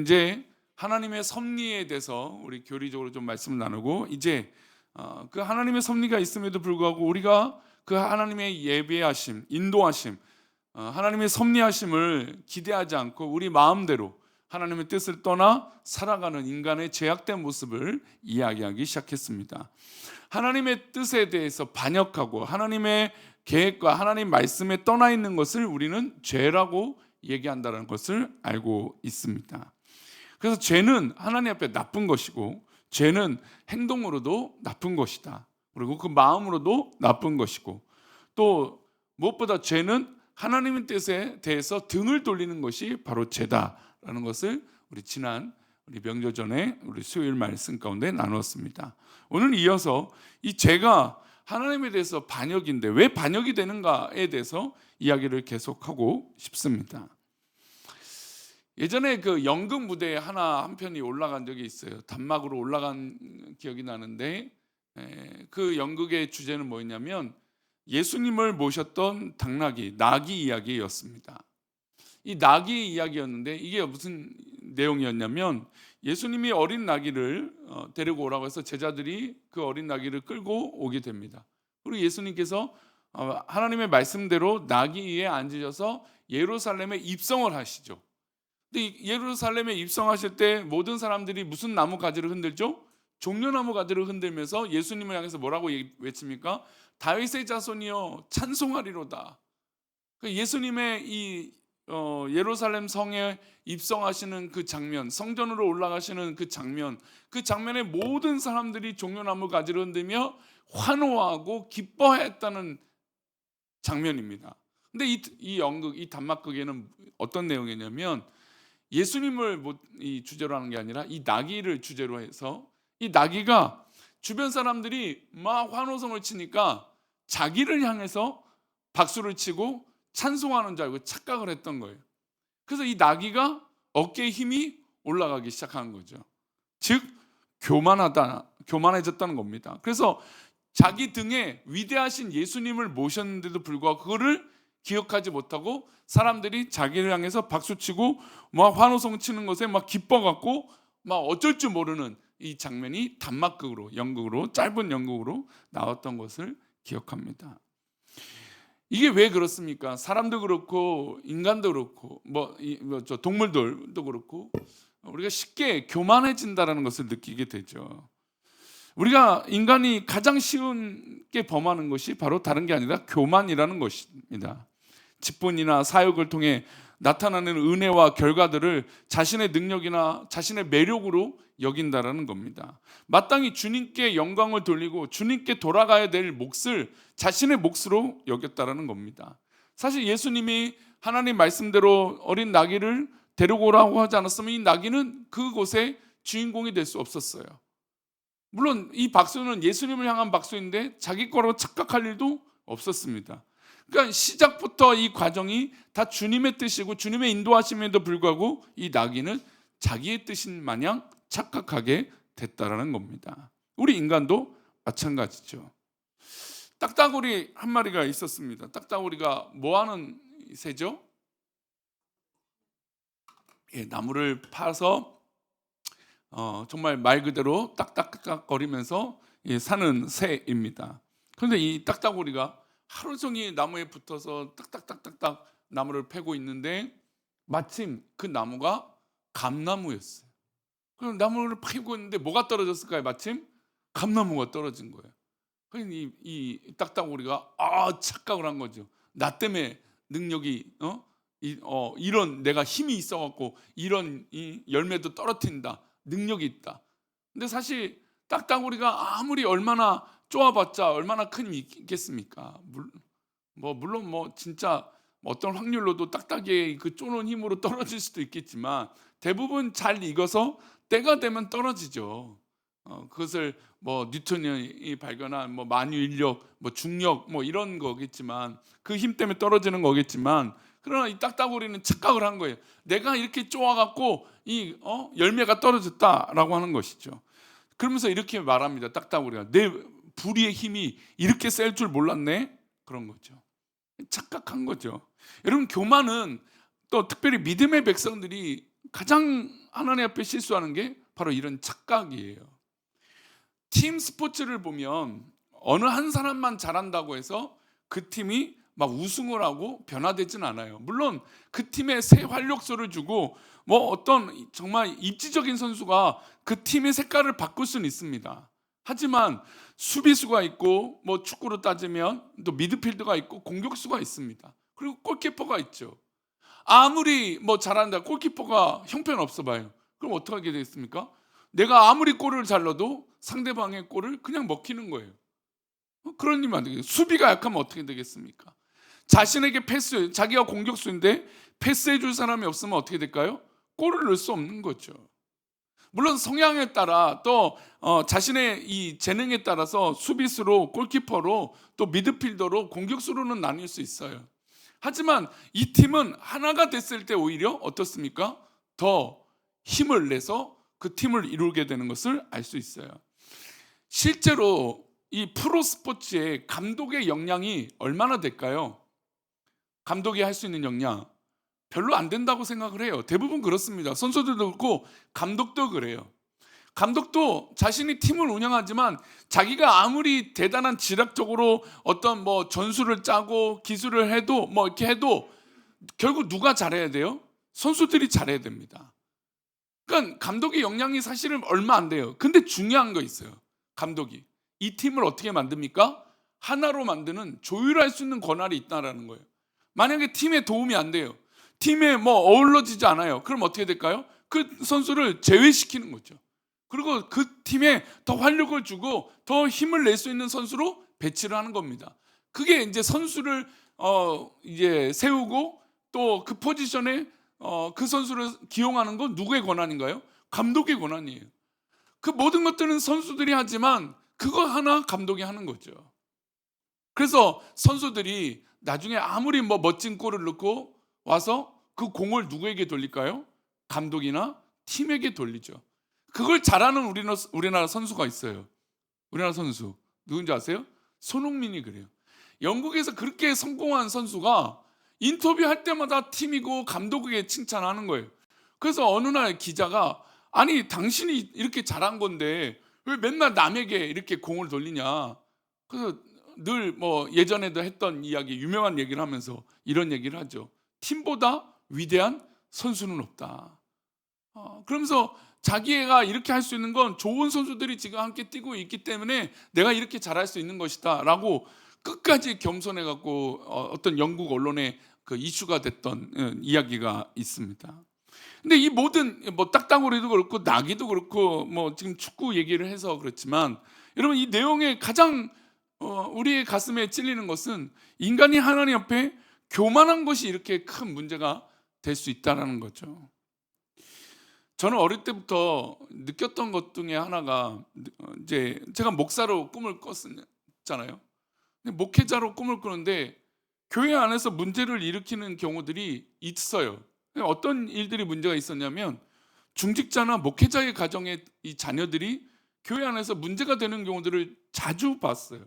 이제 하나님의 섭리에 대해서 우리 교리적으로 좀 말씀을 나누고, 이제 그 하나님의 섭리가 있음에도 불구하고 우리가 그 하나님의 예배하심, 인도하심, 하나님의 섭리하심을 기대하지 않고 우리 마음대로 하나님의 뜻을 떠나 살아가는 인간의 죄악된 모습을 이야기하기 시작했습니다. 하나님의 뜻에 대해서 반역하고 하나님의 계획과 하나님 말씀에 떠나 있는 것을 우리는 죄라고 얘기한다는 것을 알고 있습니다. 그래서 죄는 하나님 앞에 나쁜 것이고, 죄는 행동으로도 나쁜 것이다. 그리고 그 마음으로도 나쁜 것이고, 또 무엇보다 죄는 하나님의 뜻에 대해서 등을 돌리는 것이 바로 죄다라는 것을 우리 지난 명절 전에 우리 수요일 말씀 가운데 나누었습니다. 오늘 이어서 이 죄가 하나님에 대해서 반역인데 왜 반역이 되는가에 대해서 이야기를 계속하고 싶습니다. 예전에 그 연극 무대에 한 편이 올라간 적이 있어요. 단막으로 올라간 기억이 나는데, 그 연극의 주제는 뭐였냐면 예수님을 모셨던 당나귀, 나귀 이야기였습니다. 이 나귀 이야기였는데 이게 무슨 내용이었냐면, 예수님이 어린 나귀를 데리고 오라고 해서 제자들이 그 어린 나귀를 끌고 오게 됩니다. 그리고 예수님께서 하나님의 말씀대로 나귀 위에 앉으셔서 예루살렘에 입성을 하시죠. 근데 예루살렘에 입성하실 때 모든 사람들이 무슨 나무 가지를 흔들죠? 종려나무 가지를 흔들면서 예수님을 향해서 뭐라고 외칩니까? 다윗의 자손이여 찬송하리로다. 예수님의 이 예루살렘 성에 입성하시는 그 장면, 성전으로 올라가시는 그 장면에 모든 사람들이 종려나무 가지를 흔들며 환호하고 기뻐했다는 장면입니다. 근데 이 연극, 이 단막극에는 어떤 내용이냐면, 예수님을 이 주제로 하는 게 아니라 이 나귀를 주제로 해서, 이 나귀가 주변 사람들이 막 환호성을 치니까 자기를 향해서 박수를 치고 찬송하는 줄 알고 착각을 했던 거예요. 그래서 이 나귀가 어깨에 힘이 올라가기 시작한 거죠. 즉 교만해졌다는 겁니다. 그래서 자기 등에 위대하신 예수님을 모셨는데도 불구하고 그거를 기억하지 못하고 사람들이 자기를 향해서 박수치고 막 환호성 치는 것에 막 기뻐갖고 막 어쩔 줄 모르는 이 장면이 단막극으로, 연극으로, 짧은 연극으로 나왔던 것을 기억합니다. 이게 왜 그렇습니까? 사람도 그렇고 인간도 그렇고 동물들도 그렇고 우리가 쉽게 교만해진다는 것을 느끼게 되죠. 우리가 인간이 가장 쉬운 게 범하는 것이 바로 다른 게 아니라 교만이라는 것입니다. 직분이나 사역을 통해 나타나는 은혜와 결과들을 자신의 능력이나 자신의 매력으로 여긴다라는 겁니다. 마땅히 주님께 영광을 돌리고 주님께 돌아가야 될 몫을 자신의 몫으로 여겼다라는 겁니다. 사실 예수님이 하나님 말씀대로 어린 나귀를 데리고 오라고 하지 않았으면 이 나귀는 그곳의 주인공이 될 수 없었어요. 물론 이 박수는 예수님을 향한 박수인데 자기 거라고 착각할 일도 없었습니다. 그러니까 시작부터 이 과정이 다 주님의 뜻이고 주님의 인도하심에도 불구하고 이 나귀는 자기의 뜻인 마냥 착각하게 됐다라는 겁니다. 우리 인간도 마찬가지죠. 딱따구리 한 마리가 있었습니다. 딱따구리가 뭐 하는 새죠? 나무를 파서 정말 말 그대로 딱딱거리면서 사는 새입니다. 그런데 이 딱따구리가 하루 종일 나무에 붙어서 딱딱딱딱딱 나무를 패고 있는데 마침 그 나무가 감나무였어요. 그럼 나무를 패고 있는데 뭐가 떨어졌을까요? 마침 감나무가 떨어진 거예요. 그러니까 이 딱따구리가 착각을 한 거죠. 나 때문에 능력이 이런 내가 힘이 있어갖고 이런 이 열매도 떨어뜨린다, 능력이 있다. 근데 사실 딱따구리가 아무리 얼마나 쪼아봤자 얼마나 큰 힘이 있겠습니까? 물론 진짜 어떤 확률로도 딱딱이의 그 쪼는 힘으로 떨어질 수도 있겠지만 대부분 잘 익어서 때가 되면 떨어지죠. 그것을 뉴턴이 발견한 만유인력, 중력 이런 거겠지만 그 힘 때문에 떨어지는 거겠지만, 그러나 이 딱따구리는 착각을 한 거예요. 내가 이렇게 쪼아갖고 이 열매가 떨어졌다라고 하는 것이죠. 그러면서 이렇게 말합니다. 딱따구리가 내 부리의 힘이 이렇게 셀 줄 몰랐네, 그런 거죠. 착각한 거죠. 여러분, 교만은 또 특별히 믿음의 백성들이 가장 하나님 앞에 실수하는 게 바로 이런 착각이에요. 팀 스포츠를 보면 어느 한 사람만 잘한다고 해서 그 팀이 막 우승을 하고 변화되진 않아요. 물론 그 팀에 새 활력소를 주고 뭐 어떤 정말 입지적인 선수가 그 팀의 색깔을 바꿀 수는 있습니다. 하지만 수비수가 있고 뭐 축구로 따지면 또 미드필더가 있고 공격수가 있습니다. 그리고 골키퍼가 있죠. 아무리 뭐 잘한다 골키퍼가 형편없어 봐요. 그럼 어떻게 되겠습니까? 내가 아무리 골을 잘 넣어도 상대방의 골을 그냥 먹히는 거예요. 그런 일이 안 되겠어요. 수비가 약하면 어떻게 되겠습니까? 자신에게 패스, 자기가 공격수인데 패스해 줄 사람이 없으면 어떻게 될까요? 골을 넣을 수 없는 거죠. 물론 성향에 따라 또 자신의 이 재능에 따라서 수비수로, 골키퍼로, 또 미드필더로, 공격수로는 나뉠 수 있어요. 하지만 이 팀은 하나가 됐을 때 오히려 어떻습니까? 더 힘을 내서 그 팀을 이루게 되는 것을 알 수 있어요. 실제로 이 프로 스포츠의 감독의 역량이 얼마나 될까요? 감독이 할 수 있는 역량 별로 안 된다고 생각을 해요. 대부분 그렇습니다. 선수들도 그렇고 감독도 그래요. 감독도 자신이 팀을 운영하지만 자기가 아무리 대단한 지략적으로 어떤 뭐 전술을 짜고 기술을 해도 뭐 이렇게 해도 결국 누가 잘해야 돼요? 선수들이 잘해야 됩니다. 그러니까 감독의 역량이 사실은 얼마 안 돼요. 근데 중요한 거 있어요. 감독이 이 팀을 어떻게 만듭니까? 하나로 만드는 조율할 수 있는 권한이 있다라는 거예요. 만약에 팀에 도움이 안 돼요. 팀에 뭐 어우러지지 않아요. 그럼 어떻게 될까요? 그 선수를 제외시키는 거죠. 그리고 그 팀에 더 활력을 주고 더 힘을 낼 수 있는 선수로 배치를 하는 겁니다. 그게 이제 선수를 이제 세우고 또 그 포지션에 그 선수를 기용하는 건 누구의 권한인가요? 감독의 권한이에요. 그 모든 것들은 선수들이 하지만 그거 하나 감독이 하는 거죠. 그래서 선수들이 나중에 아무리 뭐 멋진 골을 넣고 와서 그 공을 누구에게 돌릴까요? 감독이나 팀에게 돌리죠. 그걸 잘하는 우리나라 선수가 있어요. 우리나라 선수 누군지 아세요? 손흥민이 그래요. 영국에서 그렇게 성공한 선수가 인터뷰할 때마다 팀이고 감독에게 칭찬하는 거예요. 그래서 어느 날 기자가 아니 당신이 이렇게 잘한 건데 왜 맨날 남에게 이렇게 공을 돌리냐. 그래서 늘 뭐 예전에도 했던 이야기 유명한 얘기를 하면서 이런 얘기를 하죠. 팀보다 위대한 선수는 없다. 그러면서 자기가 이렇게 할 수 있는 건 좋은 선수들이 지금 함께 뛰고 있기 때문에 내가 이렇게 잘할 수 있는 것이다 라고 끝까지 겸손해 갖고 어떤 영국 언론에 그 이슈가 됐던 이야기가 있습니다. 근데 이 모든 뭐 딱따구리도 그렇고 나기도 그렇고 뭐 지금 축구 얘기를 해서 그렇지만 여러분 이 내용의 가장 우리의 가슴에 찔리는 것은 인간이 하나님 앞에 교만한 것이 이렇게 큰 문제가 될 수 있다는 거죠. 저는 어릴 때부터 느꼈던 것 중에 하나가 이제 제가 목사로 꿈을 꿨잖아요. 목회자로 꿈을 꾸는데 교회 안에서 문제를 일으키는 경우들이 있어요. 어떤 일들이 문제가 있었냐면 중직자나 목회자의 가정의 이 자녀들이 교회 안에서 문제가 되는 경우들을 자주 봤어요.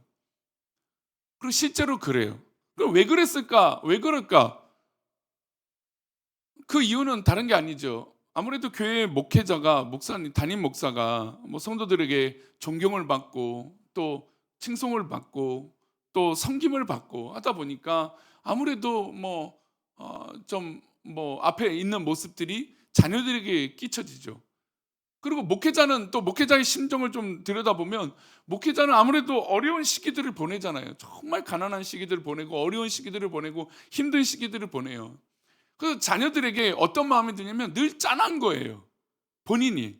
그리고 실제로 그래요. 그럼 왜 그랬을까? 왜 그럴까? 그 이유는 다른 게 아니죠. 아무래도 교회 목회자가 목사님, 담임 목사가 뭐 성도들에게 존경을 받고 또 칭송을 받고 또 섬김을 받고 하다 보니까 아무래도 좀 앞에 있는 모습들이 자녀들에게 끼쳐지죠. 그리고 목회자는 또 목회자의 심정을 좀 들여다보면 목회자는 아무래도 어려운 시기들을 보내잖아요. 정말 가난한 시기들을 보내고 어려운 시기들을 보내고 힘든 시기들을 보내요. 그래서 자녀들에게 어떤 마음이 드냐면 늘 짠한 거예요. 본인이.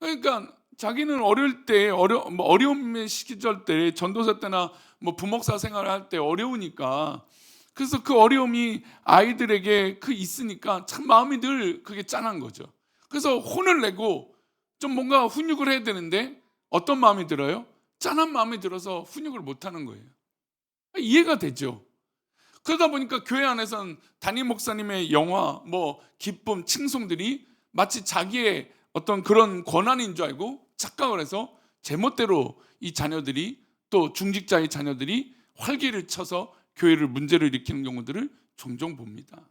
그러니까 자기는 어릴 때 어려움의 시기절 때 전도사 때나 뭐 부목사 생활을 할 때 어려우니까 그래서 그 어려움이 아이들에게 있으니까 참 마음이 늘 그게 짠한 거죠. 그래서 혼을 내고 좀 뭔가 훈육을 해야 되는데 어떤 마음이 들어요? 짠한 마음이 들어서 훈육을 못 하는 거예요. 이해가 되죠. 그러다 보니까 교회 안에서는 담임 목사님의 영화, 기쁨, 칭송들이 마치 자기의 어떤 그런 권한인 줄 알고 착각을 해서 제멋대로 이 자녀들이 또 중직자의 자녀들이 활기를 쳐서 교회를 문제를 일으키는 경우들을 종종 봅니다.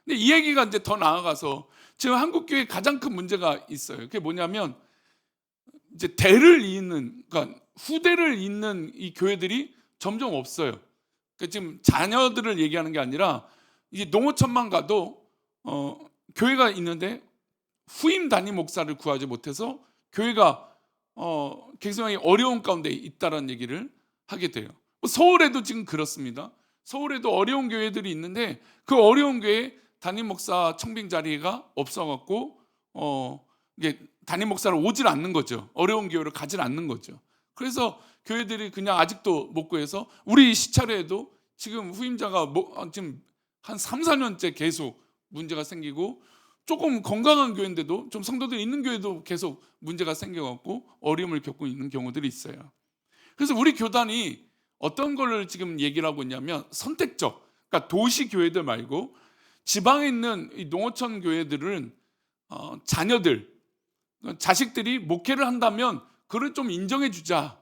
근데 이 얘기가 이제 더 나아가서 지금 한국 교회에 가장 큰 문제가 있어요. 그게 뭐냐면 이제 대를 잇는, 그러니까 후대를 잇는 이 교회들이 점점 없어요. 그러니까 지금 자녀들을 얘기하는 게 아니라 이제 농어촌만 가도 교회가 있는데 후임 담임 목사를 구하지 못해서 교회가 굉장히 어려운 가운데 있다라는 얘기를 하게 돼요. 서울에도 지금 그렇습니다. 서울에도 어려운 교회들이 있는데 그 어려운 교회에 담임 목사 청빙 자리가 없어갖고 이게 담임 목사를 오질 않는 거죠. 어려운 교회를 가질 않는 거죠. 그래서 교회들이 그냥 아직도 못 구해서 우리 시차례에도 지금 후임자가 지금 한 3, 4년째 계속 문제가 생기고 조금 건강한 교회인데도 좀 성도들이 있는 교회도 계속 문제가 생겨갖고 어려움을 겪고 있는 경우들이 있어요. 그래서 우리 교단이 어떤 걸 지금 얘기를 하고 있냐면 선택적, 그러니까 도시 교회들 말고 지방에 있는 이 농어촌 교회들은 자녀들, 자식들이 목회를 한다면 그걸 좀 인정해 주자,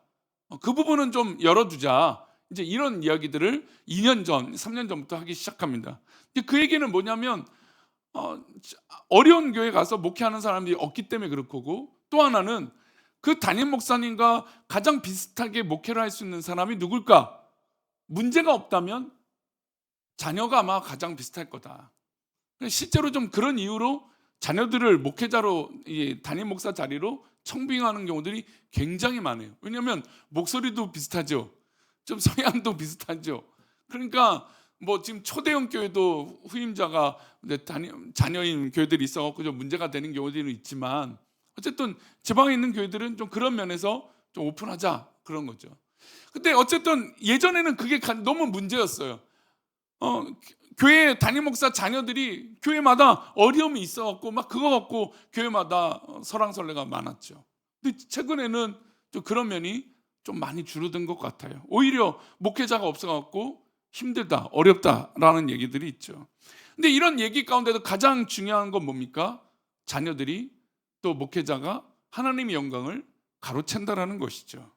그 부분은 좀 열어두자, 이제 이런 이야기들을 2년 전, 3년 전부터 하기 시작합니다. 그 얘기는 뭐냐면 어려운 교회 가서 목회하는 사람들이 없기 때문에 그럴 거고, 또 하나는 그 담임 목사님과 가장 비슷하게 목회를 할 수 있는 사람이 누굴까? 문제가 없다면 자녀가 아마 가장 비슷할 거다. 실제로 좀 그런 이유로 자녀들을 목회자로, 담임 목사 자리로 청빙하는 경우들이 굉장히 많아요. 왜냐하면 목소리도 비슷하죠. 좀 성향도 비슷하죠. 그러니까 뭐 지금 초대형 교회도 후임자가 자녀인 교회들이 있어갖고 좀 문제가 되는 경우들은 있지만, 어쨌든 지방에 있는 교회들은 좀 그런 면에서 좀 오픈하자, 그런 거죠. 근데 어쨌든 예전에는 그게 너무 문제였어요. 교회 담임 목사 자녀들이 교회마다 어려움이 있어갖고 막 그거 갖고 교회마다 설왕설래가 많았죠. 근데 최근에는 좀 그런 면이 좀 많이 줄어든 것 같아요. 오히려 목회자가 없어갖고 힘들다, 어렵다라는 얘기들이 있죠. 근데 이런 얘기 가운데도 가장 중요한 건 뭡니까? 자녀들이 또 목회자가 하나님의 영광을 가로챈다라는 것이죠.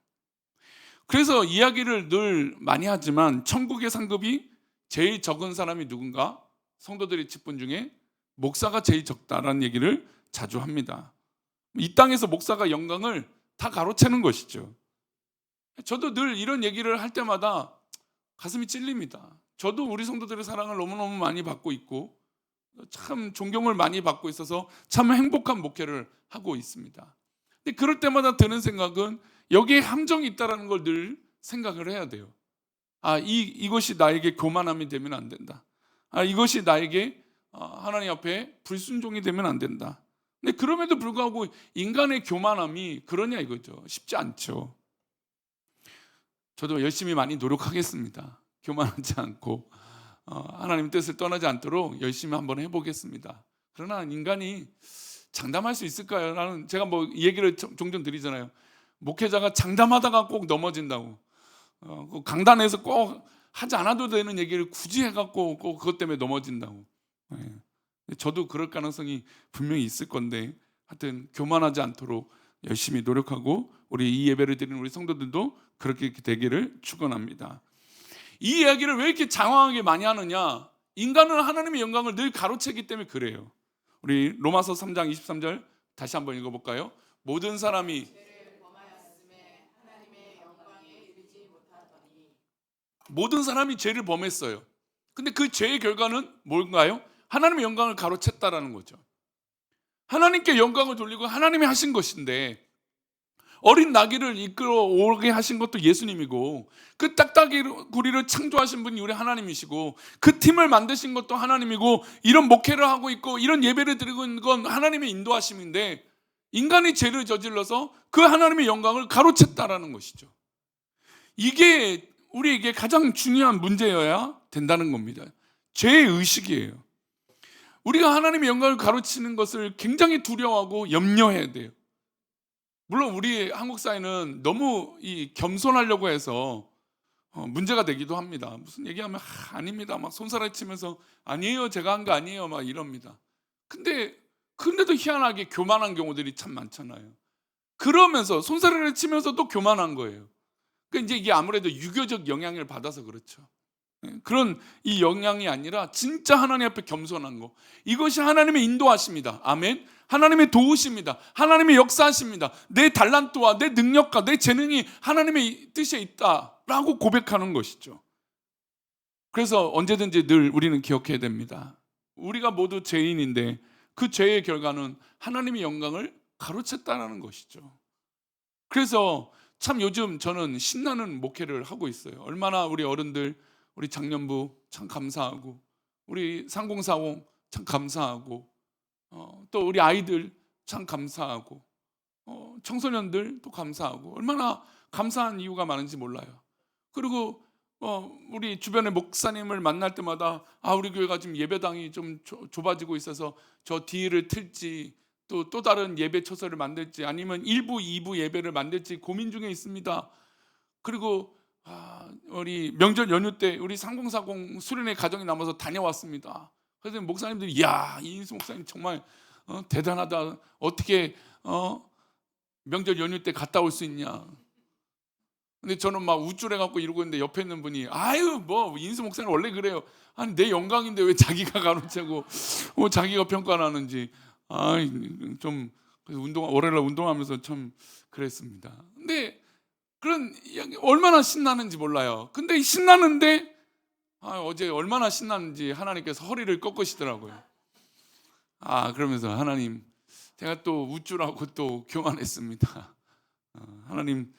그래서 이야기를 늘 많이 하지만 천국의 상급이 제일 적은 사람이 누군가? 성도들의 직분 중에 목사가 제일 적다라는 얘기를 자주 합니다. 이 땅에서 목사가 영광을 다 가로채는 것이죠. 저도 늘 이런 얘기를 할 때마다 가슴이 찔립니다. 저도 우리 성도들의 사랑을 너무너무 많이 받고 있고 참 존경을 많이 받고 있어서 참 행복한 목회를 하고 있습니다. 근데 그럴 때마다 드는 생각은 여기에 함정이 있다는 걸 늘 생각을 해야 돼요. 이것이 나에게 교만함이 되면 안 된다. 이것이 나에게 하나님 앞에 불순종이 되면 안 된다. 근데 그럼에도 불구하고 인간의 교만함이 그러냐 이거죠. 쉽지 않죠. 저도 열심히 많이 노력하겠습니다. 교만하지 않고 하나님 뜻을 떠나지 않도록 열심히 한번 해보겠습니다. 그러나 인간이 장담할 수 있을까요? 라는, 제가 뭐 얘기를 종종 드리잖아요. 목회자가 장담하다가 꼭 넘어진다고. 강단에서 꼭 하지 않아도 되는 얘기를 굳이 해갖고 꼭 그것 때문에 넘어진다고. 저도 그럴 가능성이 분명히 있을 건데, 하여튼 교만하지 않도록 열심히 노력하고 우리 이 예배를 드리는 우리 성도들도 그렇게 되기를 축원합니다. 이 이야기를 왜 이렇게 장황하게 많이 하느냐? 인간은 하나님의 영광을 늘 가로채기 때문에 그래요. 우리 로마서 3장 23절 다시 한번 읽어볼까요? 모든 사람이 죄를 범했어요. 근데 그 죄의 결과는 뭔가요? 하나님의 영광을 가로챘다라는 거죠. 하나님께 영광을 돌리고 하나님이 하신 것인데, 어린 나귀를 이끌어 오게 하신 것도 예수님이고, 그 딱따구리를 창조하신 분이 우리 하나님이시고, 그 팀을 만드신 것도 하나님이고, 이런 목회를 하고 있고 이런 예배를 드리고 있는 건 하나님의 인도하심인데, 인간이 죄를 저질러서 그 하나님의 영광을 가로챘다라는 것이죠. 이게 우리에게 가장 중요한 문제여야 된다는 겁니다. 죄의 의식이에요. 우리가 하나님의 영광을 가로치는 것을 굉장히 두려워하고 염려해야 돼요. 물론 우리 한국 사회는 너무 겸손하려고 해서 문제가 되기도 합니다. 무슨 얘기하면 아닙니다, 막 손사래 치면서 아니에요, 제가 한 거 아니에요, 막 이럽니다. 근데도 희한하게 교만한 경우들이 참 많잖아요. 그러면서 손사래를 치면서도 교만한 거예요. 그러니까 이제 이게 아무래도 유교적 영향을 받아서 그렇죠. 그런 이 영향이 아니라 진짜 하나님 앞에 겸손한 거. 이것이 하나님의 인도하십니다. 아멘. 하나님의 도우십니다. 하나님의 역사하십니다. 내 달란트와 내 능력과 내 재능이 하나님의 뜻에 있다라고 고백하는 것이죠. 그래서 언제든지 늘 우리는 기억해야 됩니다. 우리가 모두 죄인인데 그 죄의 결과는 하나님의 영광을 가로챘다는 것이죠. 그래서 참 요즘 저는 신나는 목회를 하고 있어요. 얼마나 우리 어른들, 우리 장년부 참 감사하고, 우리 상공사공 참 감사하고, 또 우리 아이들 참 감사하고, 청소년들 또 감사하고, 얼마나 감사한 이유가 많은지 몰라요. 그리고 우리 주변의 목사님을 만날 때마다 우리 교회가 지금 예배당이 좀 좁아지고 있어서 저 뒤를 틀지, 또 다른 예배 처소를 만들지, 아니면 1부, 2부 예배를 만들지 고민 중에 있습니다. 그리고 우리 명절 연휴 때 우리 3040 수련회 가정이 남아서 다녀왔습니다. 그래서 목사님들이 이인수 목사님 정말 대단하다. 어떻게 명절 연휴 때 갔다 올 수 있냐. 근데 저는 막 우쭐해갖고 이러고 있는데 옆에 있는 분이 인수 목사님 원래 그래요. 아니 내 영광인데 왜 자기가 가로채고 자기가 평가를 하는지. 좀 월요일날 운동하면서 참 그랬습니다. 근데 그런 얼마나 신나는지 몰라요. 근데 신나는데 어제 얼마나 신났는지 하나님께서 허리를 꺾으시더라고요. 그러면서 하나님, 제가 또 우쭐하고 또 교만했습니다. 하나님,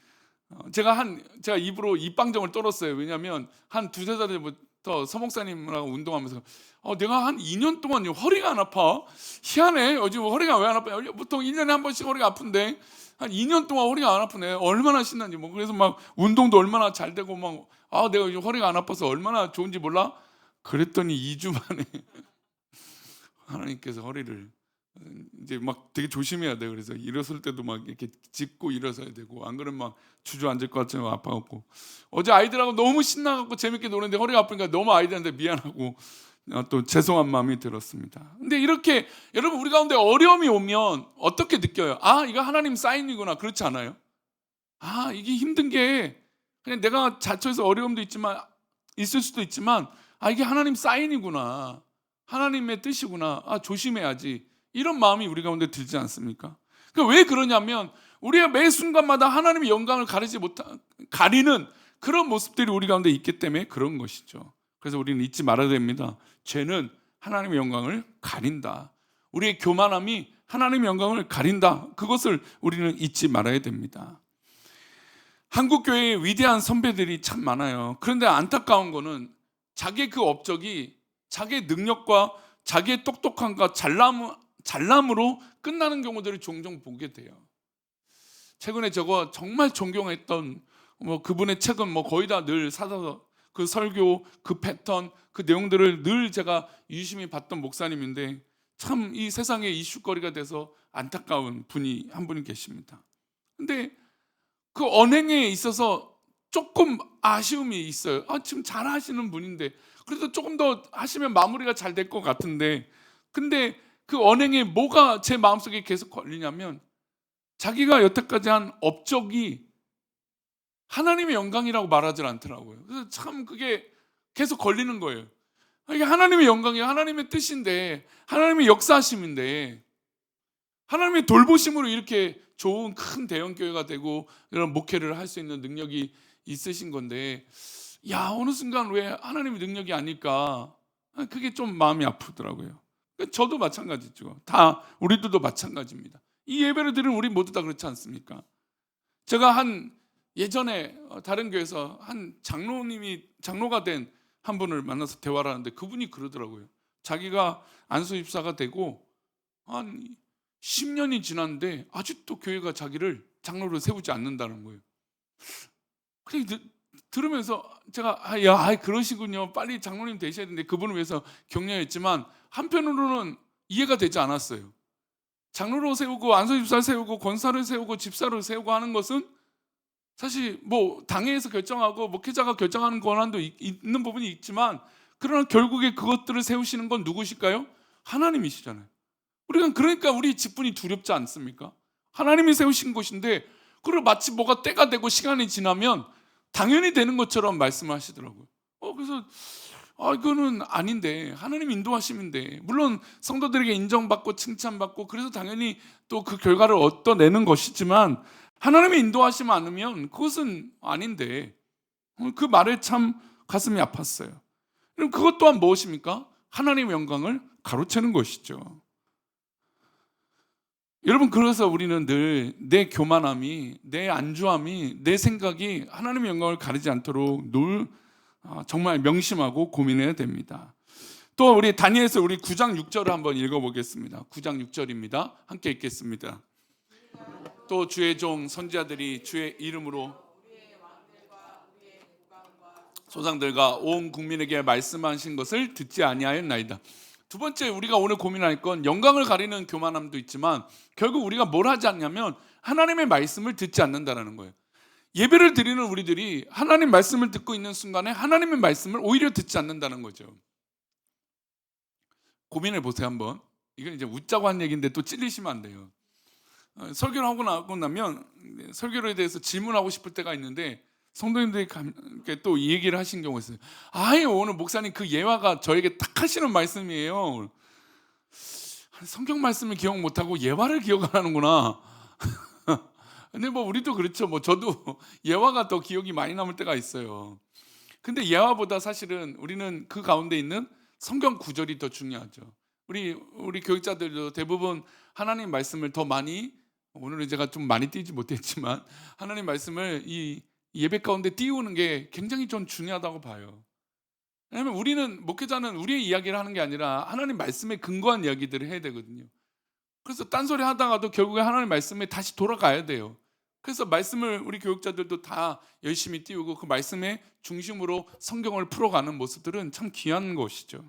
제가 입으로 입방정을 떨었어요. 왜냐하면 한 두세 달 전부터 서목사님하고 운동하면서 내가 한 2년 동안 허리가 안 아파. 희한해. 요즘 허리가 왜 안 아파? 보통 1년에 한 번씩 허리가 아픈데 한 2년 동안 허리가 안 아프네. 얼마나 신난지. 그래서 막 운동도 얼마나 잘 되고 내가 요즘 허리가 안 아파서 얼마나 좋은지 몰라? 그랬더니 2주 만에 하나님께서 허리를 이제 막 되게 조심해야 돼. 그래서 일어설 때도 막 이렇게 짚고 일어서야 되고, 안 그러면 막 주저앉을 것 같아서 아파갖고, 어제 아이들하고 너무 신나갖고 재밌게 노는데 허리가 아프니까 너무 아이들한테 미안하고 또 죄송한 마음이 들었습니다. 근데 이렇게 여러분, 우리 가운데 어려움이 오면 어떻게 느껴요? 이거 하나님 사인이구나. 그렇지 않아요? 이게 힘든 게 그냥 내가 자처해서 어려움도 있을 수도 있지만 이게 하나님 사인이구나, 하나님의 뜻이구나, 조심해야지, 이런 마음이 우리 가운데 들지 않습니까? 왜 그러냐면 우리가 매 순간마다 하나님의 영광을 가리는 그런 모습들이 우리 가운데 있기 때문에 그런 것이죠. 그래서 우리는 잊지 말아야 됩니다. 죄는 하나님의 영광을 가린다. 우리의 교만함이 하나님의 영광을 가린다. 그것을 우리는 잊지 말아야 됩니다. 한국 교회에 위대한 선배들이 참 많아요. 그런데 안타까운 거는 자기의 그 업적이 자기의 능력과 자기의 똑똑함과 잘남으로 끝나는 경우들을 종종 보게 돼요. 최근에 저거 정말 존경했던 그분의 책은 거의 다 늘 사서 그 설교, 그 패턴, 그 내용들을 늘 제가 유심히 봤던 목사님인데, 참 이 세상의 이슈거리가 돼서 안타까운 분이 한 분이 계십니다. 근데 그 언행에 있어서 조금 아쉬움이 있어요. 지금 잘 하시는 분인데, 그래도 조금 더 하시면 마무리가 잘 될 것 같은데, 근데 그 언행에 뭐가 제 마음속에 계속 걸리냐면, 자기가 여태까지 한 업적이 하나님의 영광이라고 말하지 않더라고요. 그래서 참 그게 계속 걸리는 거예요. 이게 하나님의 영광이에요. 하나님의 뜻인데, 하나님의 역사하심인데, 하나님의 돌보심으로 이렇게 좋은 큰 대형교회가 되고 이런 목회를 할 수 있는 능력이 있으신 건데, 어느 순간 왜 하나님의 능력이 아닐까? 그게 좀 마음이 아프더라고요. 저도 마찬가지죠. 다 우리들도 마찬가지입니다. 이 예배를 드리는 우리 모두 다 그렇지 않습니까? 제가 예전에 다른 교회에서 한 장로가 된 한 분을 만나서 대화를 하는데, 그분이 그러더라고요. 자기가 안수집사가 되고 한 10년이 지났는데 아직도 교회가 자기를 장로로 세우지 않는다는 거예요. 그래서 들으면서 제가 그러시군요. 빨리 장로님 되셔야 되는데, 그분을 위해서 격려했지만 한편으로는 이해가 되지 않았어요. 장로로 세우고 안수집사를 세우고 권사를 세우고 집사를 세우고 하는 것은 사실 당회에서 결정하고 목회자가 결정하는 권한도 있는 부분이 있지만, 그러나 결국에 그것들을 세우시는 건 누구실까요? 하나님이시잖아요. 그러니까 우리 직분이 두렵지 않습니까? 하나님이 세우신 것인데, 그걸 마치 뭐가 때가 되고 시간이 지나면 당연히 되는 것처럼 말씀하시더라고요. 그래서 이거는 아닌데, 하나님 인도하심인데, 물론 성도들에게 인정받고 칭찬받고 그래서 당연히 또 그 결과를 얻어내는 것이지만 하나님의 인도하심 않으면 그것은 아닌데, 그 말에 참 가슴이 아팠어요. 그럼 그것 또한 무엇입니까? 하나님의 영광을 가로채는 것이죠. 여러분, 그래서 우리는 늘 내 교만함이, 내 안주함이, 내 생각이 하나님의 영광을 가리지 않도록 늘 정말 명심하고 고민해야 됩니다. 또 우리 다니엘서 우리 9장 6절을 한번 읽어보겠습니다. 9장 6절입니다. 함께 읽겠습니다. 또 주의 종 선지자들이 주의 이름으로 조상들과 온 국민에게 말씀하신 것을 듣지 아니하였나이다. 두 번째, 우리가 오늘 고민할 건 영광을 가리는 교만함도 있지만 결국 우리가 뭘 하지 않냐면 하나님의 말씀을 듣지 않는다는 거예요. 예배를 드리는 우리들이 하나님 말씀을 듣고 있는 순간에 하나님의 말씀을 오히려 듣지 않는다는 거죠. 고민해 보세요 한번. 이건 이제 웃자고 한 얘기인데 또 찔리시면 안 돼요. 설교를 하고 나면 설교에 대해서 질문하고 싶을 때가 있는데 성도님들이 또 이 얘기를 하신 경우가 있어요. 오늘 목사님 그 예화가 저에게 딱 하시는 말씀이에요. 성경 말씀을 기억 못하고 예화를 기억 안 하는구나. 근데 우리도 그렇죠. 저도 예화가 더 기억이 많이 남을 때가 있어요. 근데 예화보다 사실은 우리는 그 가운데 있는 성경 구절이 더 중요하죠. 우리 교육자들도 대부분 하나님 말씀을 더 많이, 오늘은 제가 좀 많이 띄지 못했지만 하나님 말씀을 이 예배 가운데 띄우는 게 굉장히 좀 중요하다고 봐요. 왜냐하면 우리는, 목회자는 우리의 이야기를 하는 게 아니라 하나님 말씀에 근거한 이야기들을 해야 되거든요. 그래서 딴소리 하다가도 결국에 하나님 말씀에 다시 돌아가야 돼요. 그래서 말씀을 우리 교육자들도 다 열심히 띄우고 그 말씀의 중심으로 성경을 풀어가는 모습들은 참 귀한 것이죠.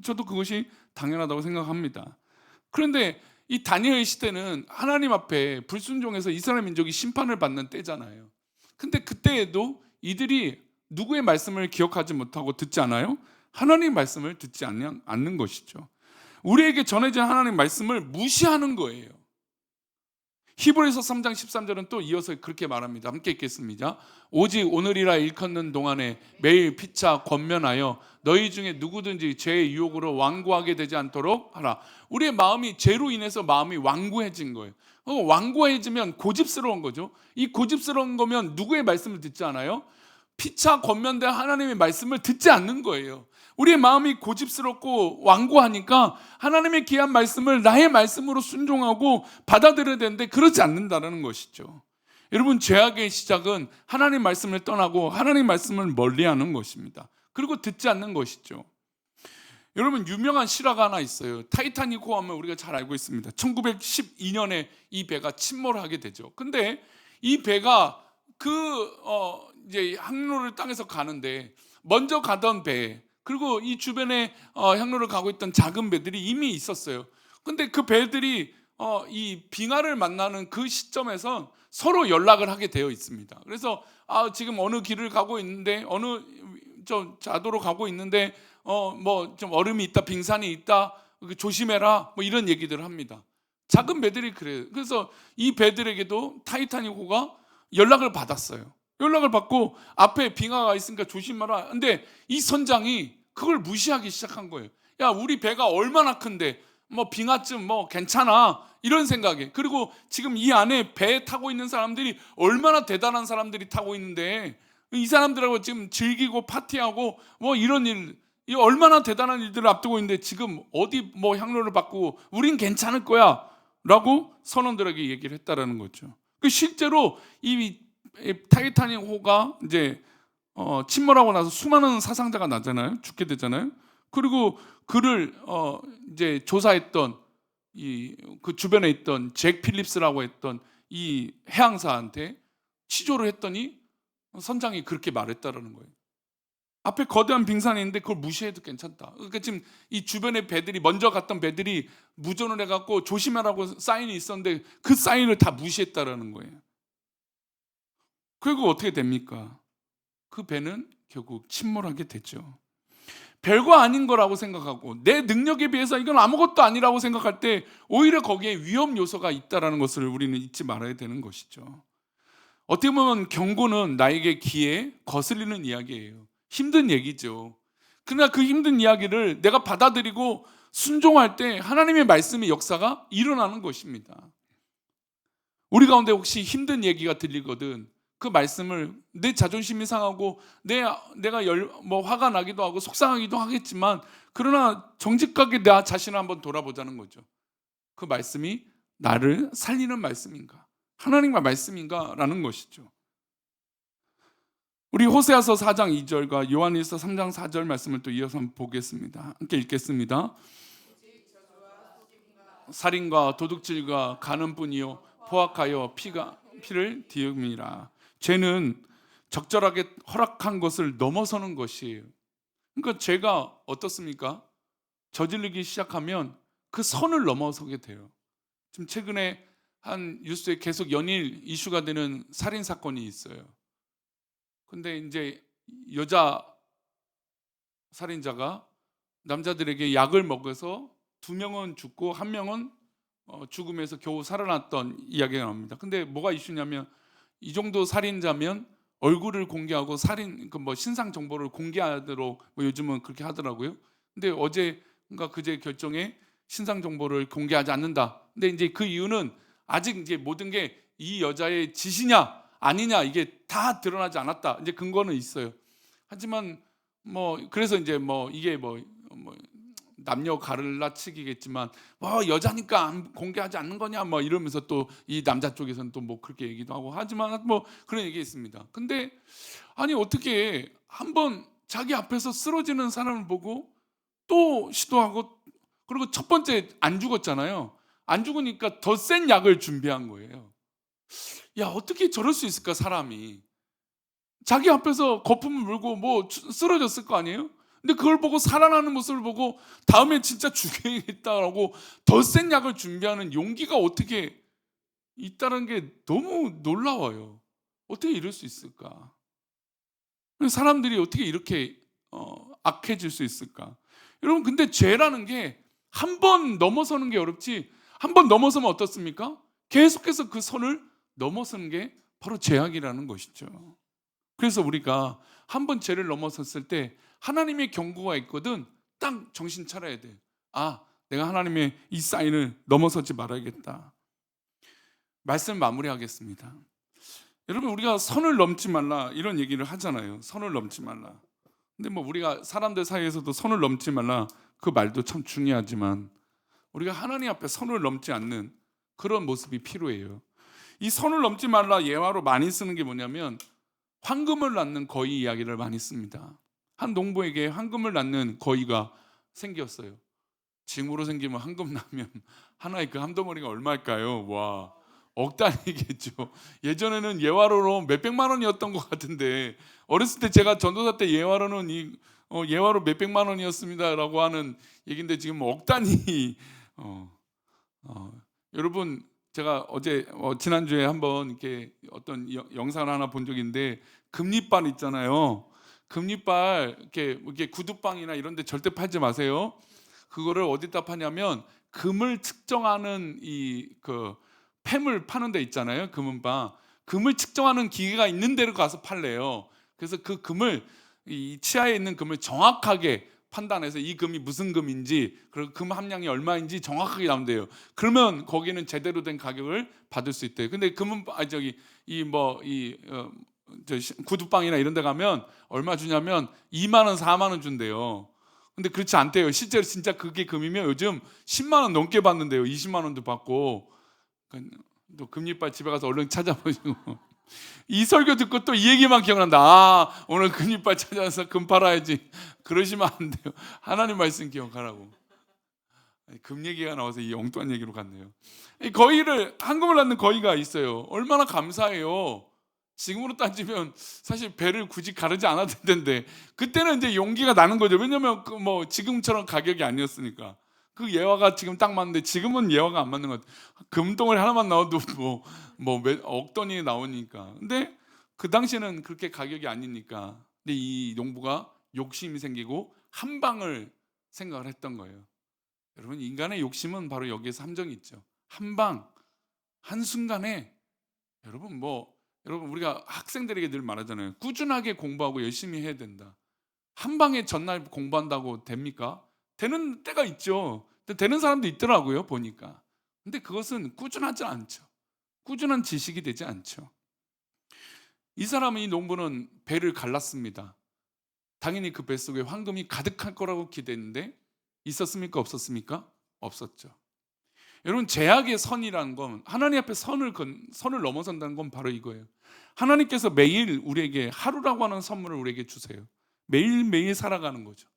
저도 그것이 당연하다고 생각합니다. 그런데 이 다니엘 시대는 하나님 앞에 불순종해서 이스라엘 민족이 심판을 받는 때잖아요. 근데 그때에도 이들이 누구의 말씀을 기억하지 못하고 듣지 않아요? 하나님의 말씀을 듣지 않는 것이죠. 우리에게 전해진 하나님의 말씀을 무시하는 거예요. 히브리서 3장 13절은 또 이어서 그렇게 말합니다. 함께 읽겠습니다. 오직 오늘이라 일컫는 동안에 매일 피차 권면하여 너희 중에 누구든지 죄의 유혹으로 완고하게 되지 않도록 하라. 우리의 마음이 죄로 인해서 마음이 완고해진 거예요. 완고해지면 고집스러운 거죠. 이 고집스러운 거면 누구의 말씀을 듣지 않아요? 피차 권면된 하나님의 말씀을 듣지 않는 거예요. 우리의 마음이 고집스럽고 완고하니까 하나님의 귀한 말씀을 나의 말씀으로 순종하고 받아들여야 되는데 그러지 않는다는 것이죠. 여러분, 죄악의 시작은 하나님 말씀을 떠나고 하나님 말씀을 멀리하는 것입니다. 그리고 듣지 않는 것이죠. 여러분, 유명한 실화가 하나 있어요. 타이타닉호 하면 우리가 잘 알고 있습니다. 1912년에 이 배가 침몰하게 되죠. 근데 이 배가 이제 항로를 땅에서 가는데 먼저 가던 배, 그리고 이 주변에 항로를 가고 있던 작은 배들이 이미 있었어요. 근데 그 배들이 이 빙하를 만나는 그 시점에서 서로 연락을 하게 되어 있습니다. 그래서 지금 어느 길을 가고 있는데, 어느 자도로 가고 있는데 좀 얼음이 있다, 빙산이 있다, 조심해라, 이런 얘기들을 합니다. 작은 배들이 그래요. 그래서 이 배들에게도 타이타닉호가 연락을 받았어요. 연락을 받고 앞에 빙하가 있으니까 조심하라. 근데 이 선장이 그걸 무시하기 시작한 거예요. 야, 우리 배가 얼마나 큰데 빙하쯤 괜찮아, 이런 생각에. 그리고 지금 이 안에 배에 타고 있는 사람들이 얼마나 대단한 사람들이 타고 있는데 이 사람들하고 지금 즐기고 파티하고 이런 일, 이 얼마나 대단한 일들을 앞두고 있는데 지금 어디 향로를 바꾸고 우린 괜찮을 거야 라고 선원들에게 얘기를 했다라는 거죠. 실제로 이 타이타닉호가 이제 침몰하고 나서 수많은 사상자가 나잖아요. 죽게 되잖아요. 그리고 그를 이제 조사했던 그 주변에 있던 잭 필립스라고 했던 이 해양사한테 치조를 했더니 선장이 그렇게 말했다라는 거예요. 앞에 거대한 빙산이 있는데 그걸 무시해도 괜찮다. 그러니까 지금 이 주변의 배들이, 먼저 갔던 배들이 무전을 해갖고 조심하라고 사인이 있었는데 그 사인을 다 무시했다라는 거예요. 결국 어떻게 됩니까? 그 배는 결국 침몰하게 되죠. 별거 아닌 거라고 생각하고 내 능력에 비해서 이건 아무것도 아니라고 생각할 때 오히려 거기에 위험 요소가 있다는 것을 우리는 잊지 말아야 되는 것이죠. 어떻게 보면 경고는 나에게 귀에 거슬리는 이야기예요. 힘든 얘기죠. 그러나 그 힘든 이야기를 내가 받아들이고 순종할 때 하나님의 말씀의 역사가 일어나는 것입니다. 우리 가운데 혹시 힘든 얘기가 들리거든 그 말씀을 내 자존심이 상하고 내가 화가 나기도 하고 속상하기도 하겠지만 그러나 정직하게 나 자신을 한번 돌아보자는 거죠. 그 말씀이 나를 살리는 말씀인가? 하나님의 말씀인가? 라는 것이죠. 우리 호세아서 4장 2절과 요한일서 3장 4절 말씀을 또 이어서 한번 보겠습니다. 함께 읽겠습니다. 살인과 도둑질과 간음뿐이요 포악하여 피를 뒤엎니라. 죄는 적절하게 허락한 것을 넘어서는 것이에요. 그러니까 죄가 어떻습니까? 저지르기 시작하면 그 선을 넘어서게 돼요. 지금 최근에 한 뉴스에 계속 연일 이슈가 되는 살인 사건이 있어요. 근데 이제 여자 살인자가 남자들에게 약을 먹여서 2명은 죽고 1명은 죽음에서 겨우 살아났던 이야기가 나옵니다. 근데 뭐가 이슈냐면 이 정도 살인자면 얼굴을 공개하고 살인 신상 정보를 공개하도록 요즘은 그렇게 하더라고요. 근데 어제인가 그제 결정에 신상 정보를 공개하지 않는다. 근데 이제 그 이유는 아직 이제 모든 게 이 여자의 짓이냐 아니냐 이게 다 드러나지 않았다. 이제 근거는 있어요. 하지만 그래서 이제 이게 남녀 가르라치기겠지만 여자니까 공개하지 않는 거냐 이러면서 또 이 남자 쪽에서는 또 그렇게 얘기도 하고 하지만 그런 얘기 있습니다. 근데 아니 어떻게 한번 자기 앞에서 쓰러지는 사람을 보고 또 시도하고 그리고 첫 번째 안 죽었잖아요. 안 죽으니까 더 센 약을 준비한 거예요. 야 어떻게 저럴 수 있을까 사람이. 자기 앞에서 거품을 물고 쓰러졌을 거 아니에요? 근데 그걸 보고 살아나는 모습을 보고 다음에 진짜 죽여야겠다라고 더 센 약을 준비하는 용기가 어떻게 있다는 게 너무 놀라워요. 어떻게 이럴 수 있을까? 사람들이 어떻게 이렇게 악해질 수 있을까? 여러분 근데 죄라는 게 한 번 넘어서는 게 어렵지 한 번 넘어서면 어떻습니까? 계속해서 그 선을 넘어서는 게 바로 죄악이라는 것이죠. 그래서 우리가 한 번 죄를 넘어섰을 때 하나님의 경고가 있거든. 딱 정신 차려야 돼. 아, 내가 하나님의 이 사인을 넘어서지 말아야겠다. 말씀 마무리하겠습니다. 여러분 우리가 선을 넘지 말라 이런 얘기를 하잖아요. 선을 넘지 말라. 근데 우리가 사람들 사이에서도 선을 넘지 말라 그 말도 참 중요하지만 우리가 하나님 앞에 선을 넘지 않는 그런 모습이 필요해요. 이 선을 넘지 말라 예화로 많이 쓰는 게 뭐냐면 황금을 낳는 거위 이야기를 많이 씁니다. 한 농부에게 황금을 낳는 거위가 생겼어요. 징으로 생기면 황금 나면 하나의 그 함덩어리가 얼마일까요? 와, 억 단위겠죠. 예전에는 예화로로 몇백만 원이었던 것 같은데 어렸을 때 제가 전도사 때 예화로는 예화로 몇백만 원이었습니다라고 하는 얘기인데 지금 억 단위. 여러분 제가 지난주에 한번 이렇게 어떤 영상을 하나 본 적인데 금리빨 있잖아요. 금리빨 이렇게 구두방이나 이런 데 절대 팔지 마세요. 그거를 어디다 파냐면 금을 측정하는 그 팸을 파는 데 있잖아요. 금은방. 금을 측정하는 기계가 있는 데로 가서 팔래요. 그래서 그 금을 이 치아에 있는 금을 정확하게 판단해서 이 금이 무슨 금인지 그리고 금 함량이 얼마인지 정확하게 나온대요. 그러면 거기는 제대로 된 가격을 받을 수 있대요. 근데 금은 구두방이나 이런 데 가면 얼마 주냐면 2만 원, 4만 원 준대요. 근데 그렇지 않대요. 실제로 진짜 그게 금이면 요즘 10만 원 넘게 받는데요. 20만 원도 받고. 또 금리빨 집에 가서 얼른 찾아보시고 이 설교 듣고 또 이 얘기만 기억난다. 아, 오늘 금리빨 찾아서 금 팔아야지. 그러시면 안 돼요. 하나님 말씀 기억하라고. 금 얘기가 나와서 이 엉뚱한 얘기로 갔네요. 이 거위를 황금을 낳는 거위가 있어요. 얼마나 감사해요. 지금으로 따지면 사실 배를 굳이 가르지 않았을 텐데 그때는 이제 용기가 나는 거죠. 왜냐면 지금처럼 가격이 아니었으니까. 그 예화가 지금 딱 맞는데 지금은 예화가 안 맞는 것 같아요. 금덩어리 하나만 나와도 억 단위 나오니까. 근데 그 당시에는 그렇게 가격이 아니니까. 근데 이 농부가 욕심이 생기고 한 방을 생각을 했던 거예요. 여러분 인간의 욕심은 바로 여기에서 함정이 있죠. 한 방, 한순간에 여러분 우리가 학생들에게 늘 말하잖아요. 꾸준하게 공부하고 열심히 해야 된다. 한 방에 전날 공부한다고 됩니까? 되는 때가 있죠. 근데 되는 사람도 있더라고요, 보니까. 근데 그것은 꾸준하지 않죠. 꾸준한 지식이 되지 않죠. 이 사람은, 이 농부는 배를 갈랐습니다. 당연히 그 뱃속에 황금이 가득할 거라고 기대했는데 있었습니까? 없었습니까? 없었죠. 여러분, 제약의 선이라는 건, 하나님 앞에 선을 넘어선다는 건 바로 이거예요. 하나님께서 매일 우리에게 하루라고 하는 선물을 우리에게 주세요. 매일매일 살아가는 거죠.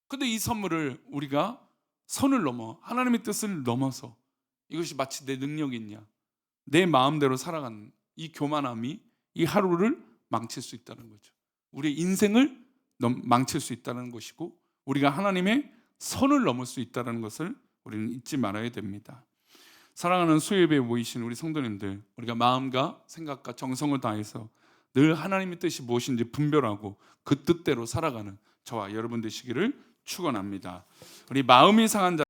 근데 이 선물을 우리가 선을 넘어, 하나님의 뜻을 넘어서, 이것이 마치 내 능력이냐, 내 마음대로 살아가는 이 교만함이 이 하루를 망칠 수 있다는 거죠. 우리의 인생을 망칠 수 있다는 것이고, 우리가 하나님의 선을 넘을 수 있다는 것을 우리는 잊지 말아야 됩니다. 사랑하는 수요예배에 모이신 우리 성도님들, 우리가 마음과 생각과 정성을 다해서 늘 하나님의 뜻이 무엇인지 분별하고 그 뜻대로 살아가는 저와 여러분 되시기를 축원합니다. 우리 마음이 상한 자